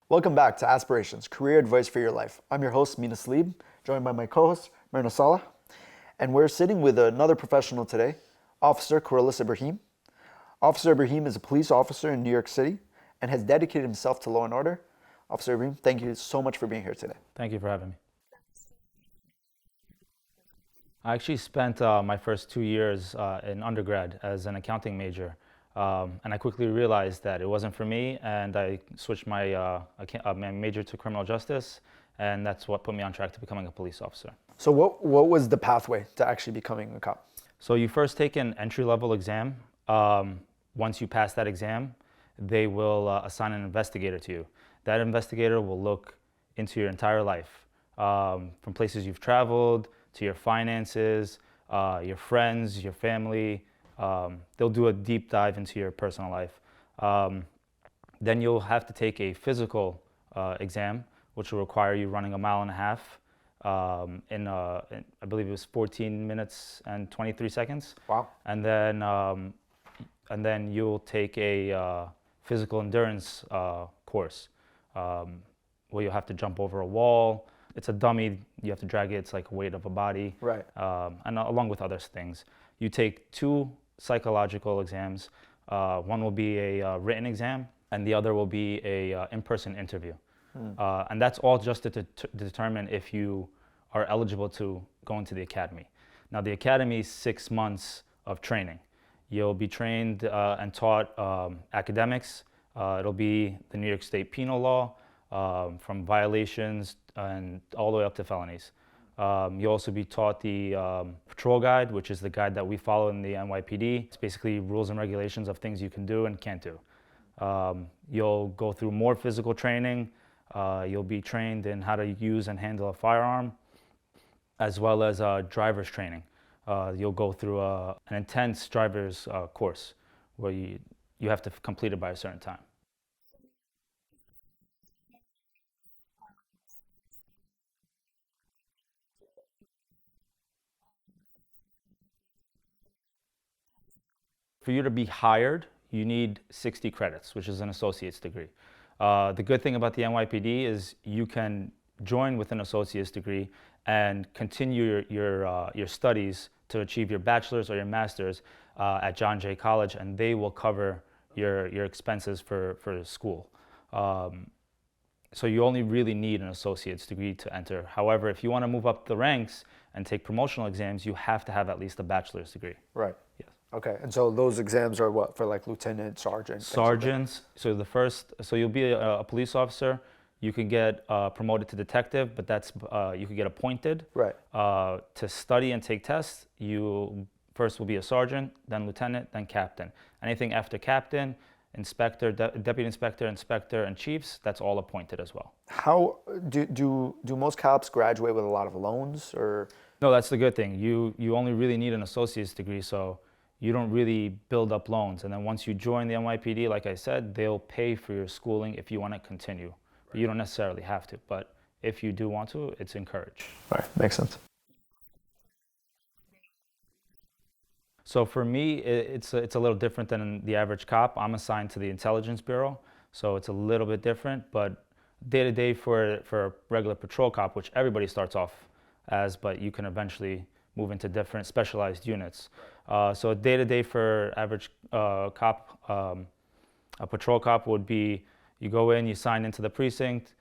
Welcome back to Aspirations, Career Advice for Your Life. I'm your host, Mina Sleeb, joined by my co-host, Myrna Salah. And we're sitting with another professional today, Officer Ibrahim. Officer Ibrahim is a police officer in New York City and has dedicated himself to law and order. Officer Ibrahim, thank you so much for being here today. Thank you for having me. I actually spent my first 2 years in undergrad as an accounting major. And I quickly realized that it wasn't for me, and I switched my major to criminal justice, and that's what put me on track to becoming a police officer. So what was the pathway to actually becoming a cop? So you first take an entry-level exam. Once you pass that exam, they will assign an investigator to you. That investigator will look into your entire life, from places you've traveled, to your finances, your friends, your family. They'll do a deep dive into your personal life. Then you'll have to take a physical exam, which will require you running 1.5 miles in I believe it was 14 minutes and 23 seconds. Wow. And then you'll take a physical endurance course, where you'll have to jump over a wall. It's a dummy, you have to drag it, it's like a weight of a body. Right. And along with other things. You take 2 psychological exams. One will be a written exam, and the other will be a in-person interview. And that's all just to determine if you are eligible to go into the academy. Now, the academy is 6 months of training. You'll be trained and taught academics. It'll be the New York State penal law, from violations and all the way up to felonies. You'll also be taught the patrol guide, which is the guide that we follow in the NYPD. It's basically rules and regulations of things you can do and can't do. You'll go through more physical training. You'll be trained in how to use and handle a firearm, as well as driver's training. You'll go through an intense driver's course where you have to complete it by a certain time. For you to be hired, you need 60 credits, which is an associate's degree. The good thing about the NYPD is you can join with an associate's degree and continue your studies to achieve your bachelor's or your master's at John Jay College, and they will cover your expenses for school. So you only really need an associate's degree to enter. However, if you want to move up the ranks and take promotional exams, you have to have at least a bachelor's degree. Right. Yes. Okay, and so those exams are what, for like lieutenant, sergeant? Sergeants. So you'll be a police officer. You can get promoted to detective, but that's you could get appointed. Right. To study and take tests, you first will be a sergeant, then lieutenant, then captain. Anything after captain, inspector, deputy inspector, inspector, and chiefs, that's all appointed as well. How do most cops graduate with a lot of loans, or? No, that's the good thing. You only really need an associate's degree, so you don't really build up loans. And then once you join the NYPD, like I said, they'll pay for your schooling if you want to continue. But you don't necessarily have to. But if you do want to, it's encouraged. All right, makes sense. So for me, it's a little different than the average cop. I'm assigned to the Intelligence Bureau, so it's a little bit different. But day to day for a regular patrol cop, which everybody starts off as, but you can eventually move into different specialized units. So day to day for average cop, a patrol cop would be, you go in, you sign into the precinct,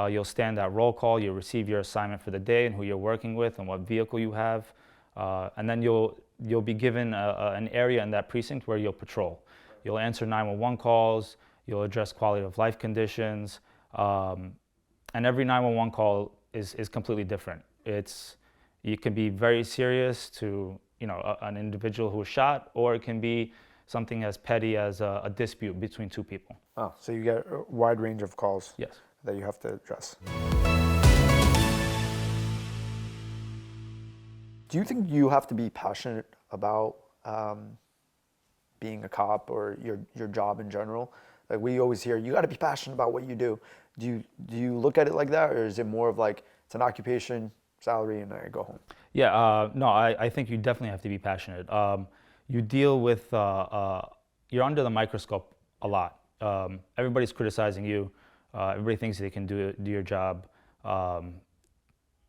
you'll stand at roll call, you'll receive your assignment for the day and who you're working with and what vehicle you have, and then you'll be given an area in that precinct where you'll patrol. You'll answer 911 calls, you'll address quality of life conditions, and every 911 call is completely different. It can be very serious to an individual who was shot, or it can be something as petty as a dispute between 2 people. Oh, so you get a wide range of calls. Yes. That you have to address. Do you think you have to be passionate about being a cop or your job in general? Like, we always hear, you got to be passionate about what you do. Do you look at it like that, or is it more of like, it's an occupation, salary, and I go home? Yeah, no, I think you definitely have to be passionate. You deal with, you're under the microscope a lot. Everybody's criticizing you. Everybody thinks they can do your job. A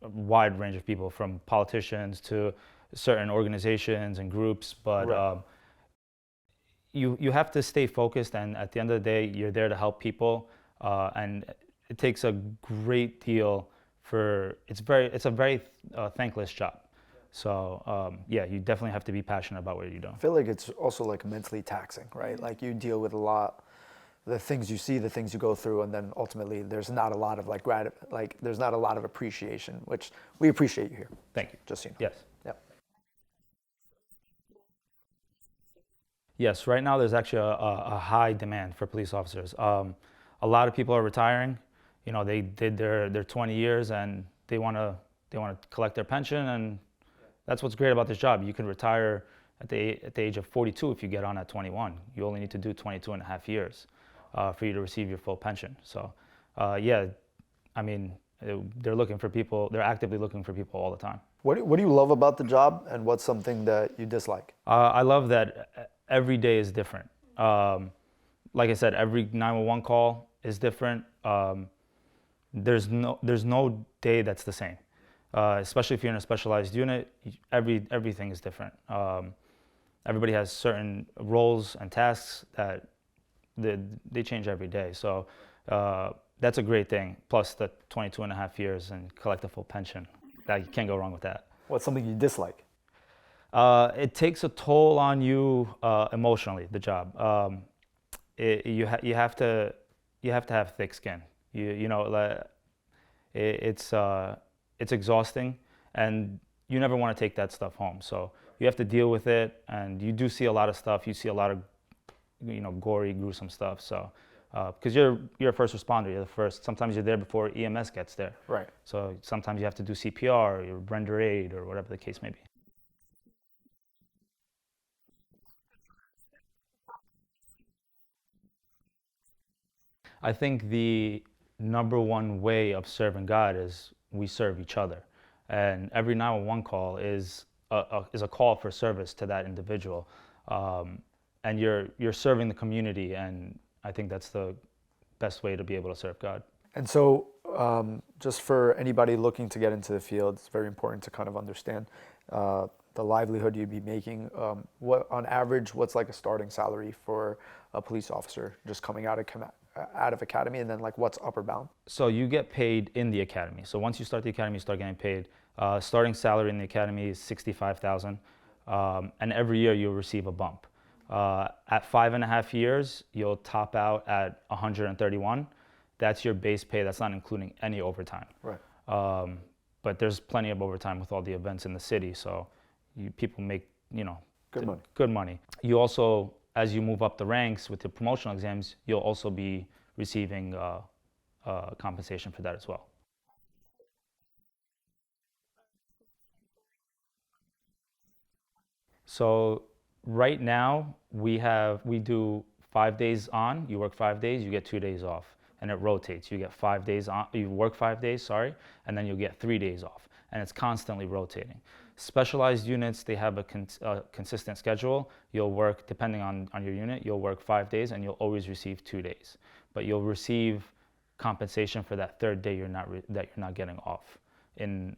wide range of people, from politicians to certain organizations and groups, but Right. you have to stay focused, and at the end of the day, you're there to help people, and it takes a great deal for it's a very thankless job. So yeah, you definitely have to be passionate about what you're doing. I feel like it's also like mentally taxing, right? Like you deal with a lot, the things you see, the things you go through, and then ultimately there's not a lot of like there's not a lot of appreciation, which we appreciate you here. Thank you. Just so you know. Yes. Yep. Yes, right now there's actually a high demand for police officers. A lot of people are retiring. You know, they did their 20 years and they want to collect their pension, and that's what's great about this job. You can retire at the age of 42 if you get on at 21. You only need to do 22 and a half years for you to receive your full pension. So yeah, I mean, they're looking for people. They're actively looking for people all the time. What do you love about the job, and what's something that you dislike? I love that every day is different. Like I said, every 911 call is different. There's no day that's the same. Especially if you're in a specialized unit, everything is different. Everybody has certain roles and tasks that they change every day. So that's a great thing. Plus the 22 and a half years and collect a full pension. You can't go wrong with that. What's something you dislike? It takes a toll on you emotionally, the job. You have to have thick skin. It's exhausting, and you never want to take that stuff home. So you have to deal with it, and you do see a lot of stuff. You see a lot of, gory, gruesome stuff. So, because you're a first responder, you're the first. Sometimes you're there before EMS gets there. Right. So sometimes you have to do CPR, or render aid, or whatever the case may be. I think the number one way of serving God is we serve each other, and every 911 call is a call for service to that individual, and you're serving the community, and I think that's the best way to be able to serve God. And so, just for anybody looking to get into the field, it's very important to kind of understand the livelihood you'd be making. What, on average, what's like a starting salary for a police officer just coming out of academy, and then like what's upper bound? So you get paid in the academy. So once you start the academy, you start getting paid. Starting salary in the academy is $65,000, and every year you'll receive a bump. At 5.5 years, you'll top out at 131. That's your base pay. That's not including any overtime. Right. But there's plenty of overtime with all the events in the city, so people make good money. You also, as you move up the ranks with the promotional exams, you'll also be receiving compensation for that as well. So right now we do 5 days on. You work 5 days, you get 2 days off, and it rotates. You get 5 days on. You work 5 days, sorry, and then you'll get 3 days off, and it's constantly rotating. Specialized units, they have a consistent schedule. You'll work, depending on your unit, you'll work 5 days and you'll always receive 2 days. But you'll receive compensation for that third day that you're not getting off in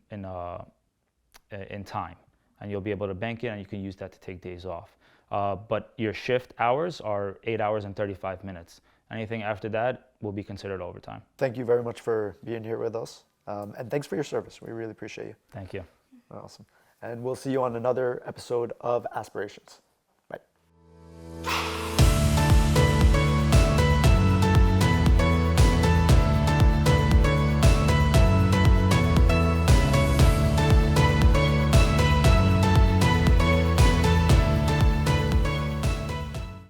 time. And you'll be able to bank it, and you can use that to take days off. But your shift hours are 8 hours and 35 minutes. Anything after that will be considered overtime. Thank you very much for being here with us. And thanks for your service. We really appreciate you. Thank you. Awesome. And we'll see you on another episode of Aspirations.